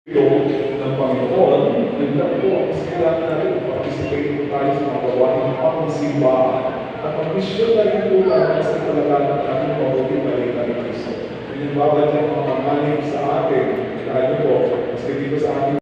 ng Panginoon, yun lang po ang kailangan natin participate po tayo sa mga gawain pangsimbahan at mag-mission na rin po natin sa talagalan ng ating mabuting balita ni Kristo. Yun yung babalik ng mga mangaling sa atin dahil po, mas dito sa ating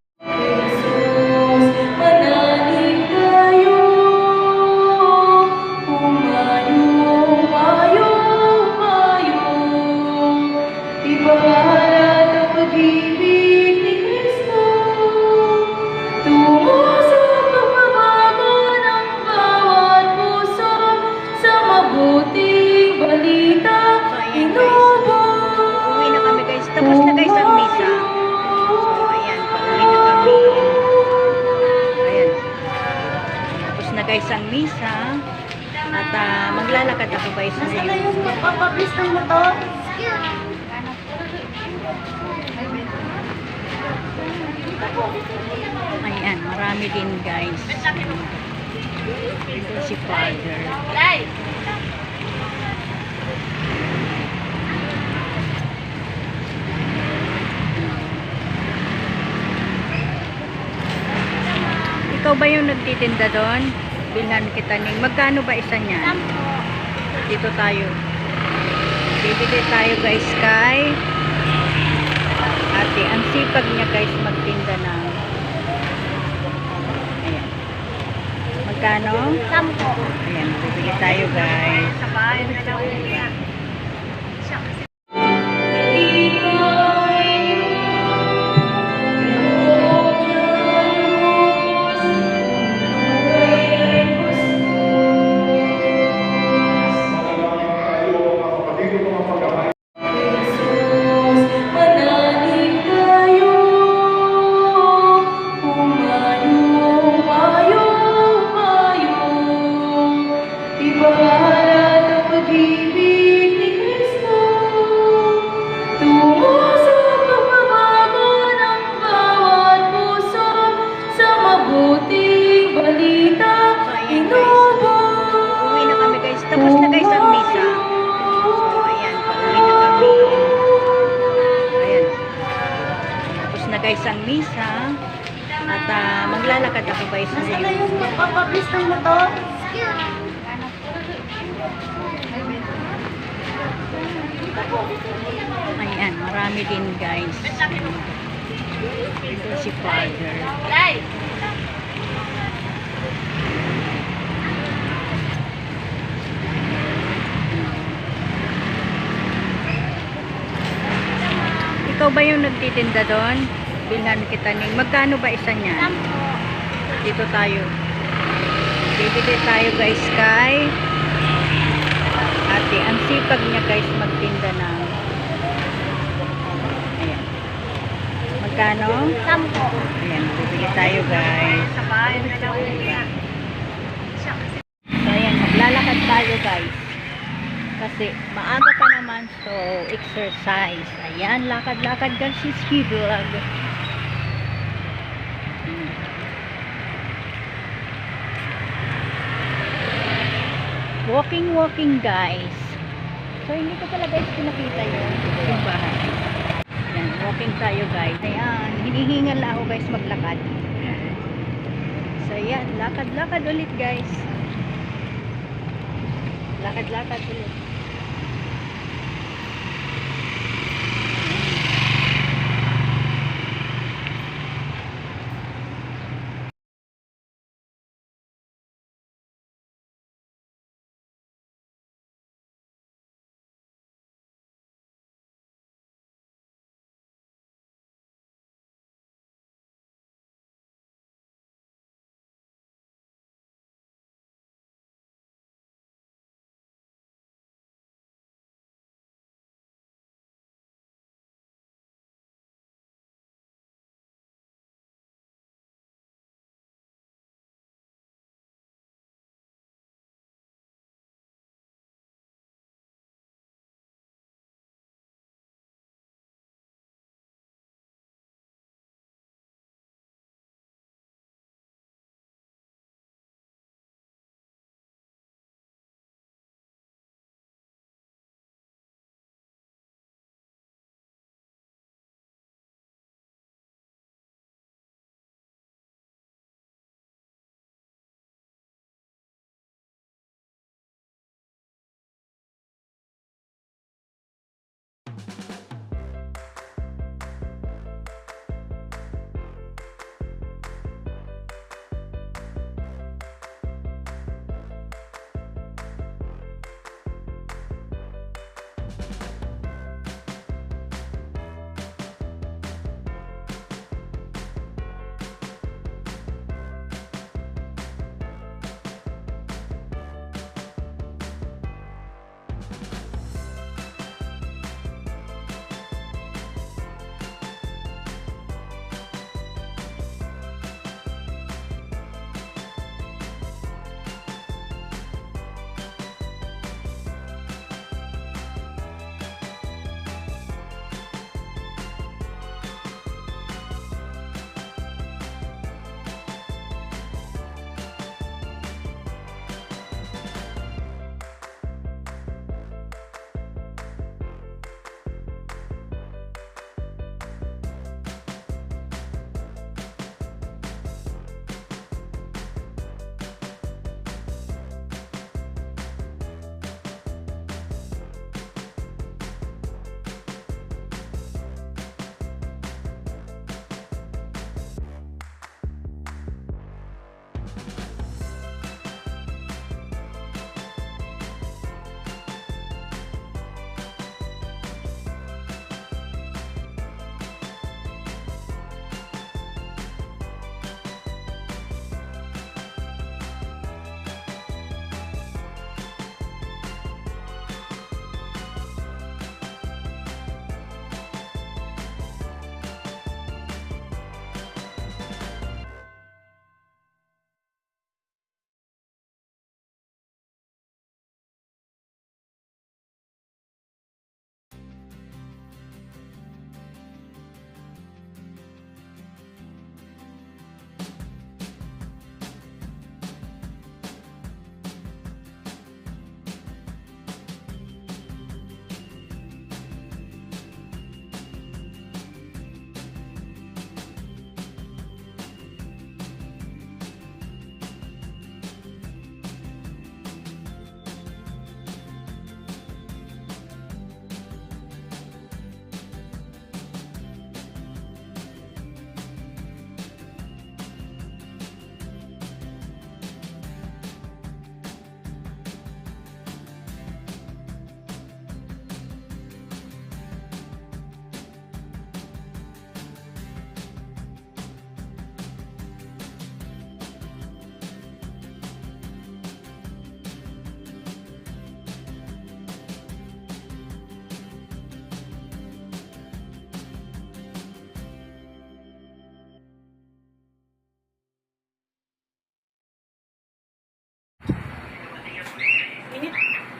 Tapos na guys ang misa. So, ayan. Pauwi na kami. Ayan. Tapos na guys ang misa. At maglalakad ako guys ngayon. Nasaan yung magpapablis ng motor? Ayan. Marami din guys. Ito si Father. Ikaw ba yung nagtitinda doon? Bilhan kita ning. Magkano ba isa niya? Dito tayo. Bibili tayo guys kay ate. Ang sipag niya guys magtinda ng ayan. Magkano? 10. Ayan. Bibili tayo guys. Tapos na guys ang misa. So, ayan. Pauwi na kami. Ayan. Tapos na guys ang misa. At maglalakad ako guys Nasaan ngayon. yung magpapablis ng motor? Ayan. Marami din guys. Ito si Father. Ikaw ba yung nagtitinda doon? Bilhan kita ning. Magkano ba isa niya? Dito tayo. Bibili tayo guys kay ate. Ang sipag niya guys magtinda ng ayan. Magkano? 10. Ayan. Bibili tayo guys. So ayan. Maglalakad tayo guys. Kasi maaga pa naman, so exercise. Ayan, lakad-lakad kasi vlog. Walking guys. So hindi ko pala guys pinakita yung bahay. Ayan, walking tayo guys. Ayan, hinihingal na ako guys maglakad. So ayan, lakad-lakad ulit guys. Lakad-lakad ulit.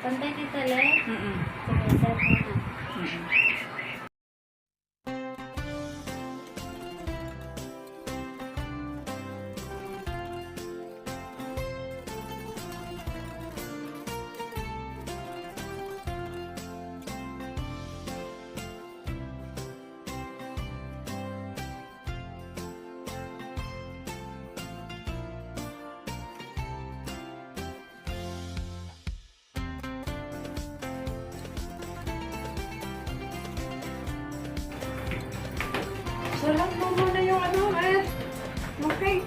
Pantay Tita Le. Mm-mm. Sige, set mo na. Mm-mm. Sarap mo muna yung ano, okay.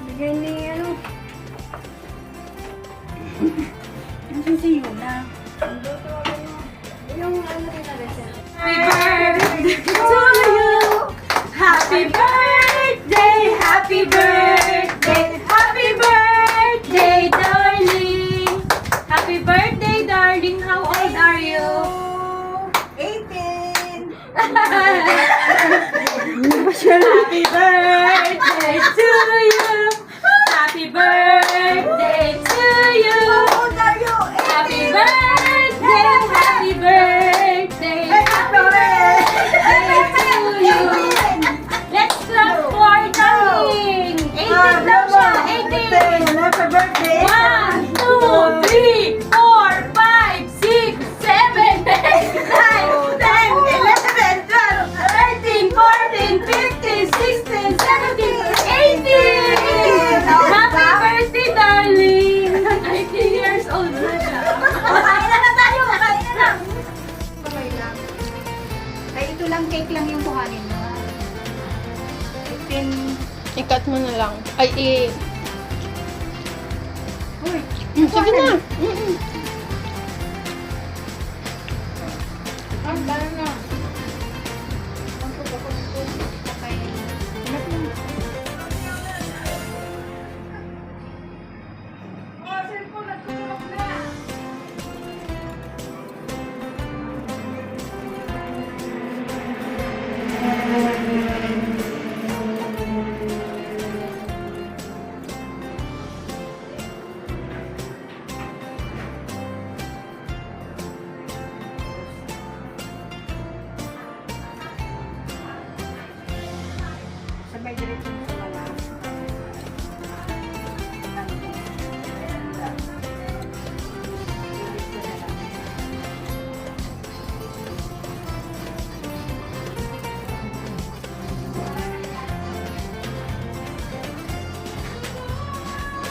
Bigay ni ano. Nasaan si Yuna? Yung ano Tita Le. Happy birthday to you! Happy birthday! Happy birthday! Happy birthday, darling! Happy birthday, darling! How old are you? 18! Happy birthday to you! Happy birthday to you! How old are you? Happy birthday! Happy birthday! Happy birthday to you! Let's clap for darling! 18 daw siya! 18! Happy birthday! 1, 2, 3, 4, 5, 6, 7, 8, 9, 10, 11, 12, 13, 14, 15, 16, 17, 18! Happy birthday, darling! 18 years old na siya. Kain na tayo! Kain na lang! Okay lang. Ay, ito lang, cake lang yung kuhanin mo. 15... I-cut mo na lang. Ay, Uy! sige na. Ang dami na. Ang puto. Okay. Hanap lang. Sabay diretso sa wala.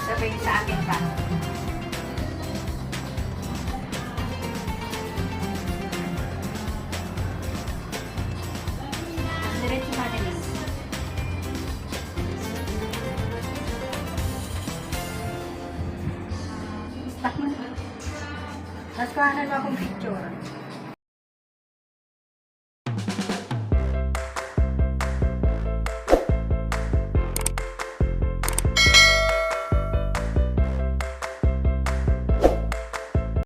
Sabay sa akin pa. Diretso natin eh. Stop mo na. Mas kuhanan mo akong picture.